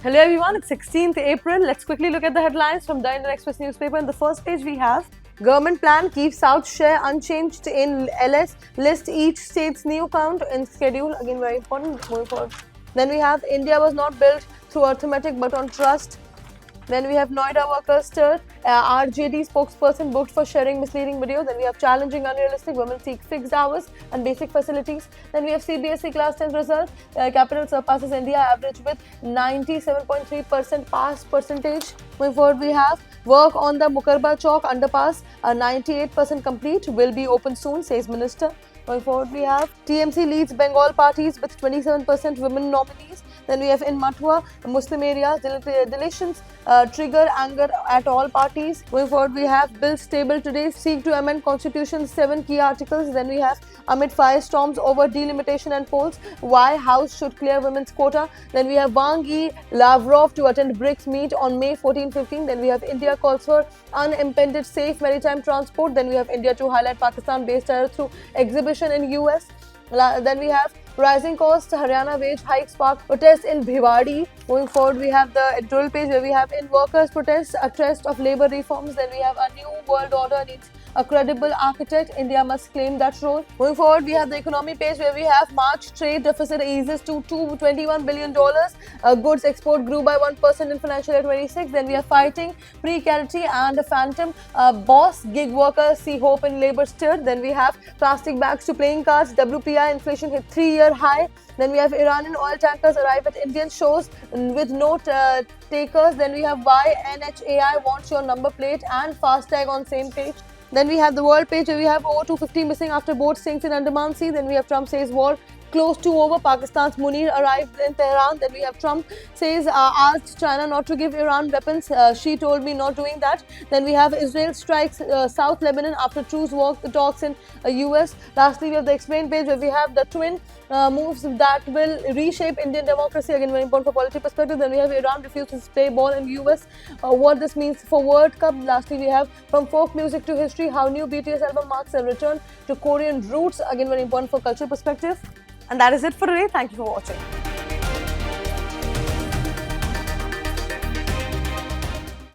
Hello everyone, it's 16th April. Let's quickly look at the headlines from the Indian Express newspaper. On the first page we have government plan keeps South share unchanged in LS, list each state's new count in schedule. Again very important, moving forward. Then we have India was not built through arithmetic but on trust. Then we have Noida workers stirred. RJD spokesperson booked for sharing misleading video. Then we have challenging unrealistic. Women seek fixed hours and basic facilities. Then we have CBSE class 10 result. Capital surpasses India average with 97.3% pass percentage. Moving forward, we have work on the Mukarba Chowk underpass. 98% complete. Will be open soon, says Minister. Going forward, we have TMC leads Bengal parties with 27% women nominees. Then we have in Mathua, Muslim areas, deletions trigger anger at all parties. Going forward, we have bills tabled today seek to amend Constitution's 7 key articles. Then we have amid firestorms over delimitation and polls, why House should clear women's quota. Then we have Wang Yi, Lavrov to attend BRICS meet on May 14-15. Then we have India calls for unimpeded safe maritime transport. Then we have India to highlight Pakistan-based terror through exhibition in US. Then we have rising costs, Haryana wage hike spark protests in Bhiwadi. Moving forward, we have the editorial page where we have in workers' protests, a test of labour reforms. Then we have a new world order needs a credible architect. India must claim that role. Moving forward, we have the economy page where we have March trade deficit eases to $21 billion. Goods export grew by 1% in financial year 26. Then we are fighting precarity and the phantom boss. Gig workers see hope in labour stirred. Then we have plastic bags to playing cards. WPI inflation hit 3-year high. Then we have Iranian oil tankers arrive at Indian shores with no takers. Then we have why NHAI wants your number plate and FASTag on same page. Then we have the world page where we have over 250 missing after boat sinks in Andaman Sea. Then we have Trump says war close to over. Pakistan's Munir arrived in Tehran. Then we have Trump says asked China not to give Iran weapons. She told me not doing that. Then we have Israel strikes South Lebanon after truce walk the talks in US. Lastly, we have the explain page where we have the twin moves that will reshape Indian democracy. Again, very important for political perspective. Then we have Iran refuses to play ball in US. What this means for World Cup. Lastly, we have from folk music to history, how new BTS album marks a return to Korean roots. Again, very important for cultural perspective. And that is it for today. Thank you for watching.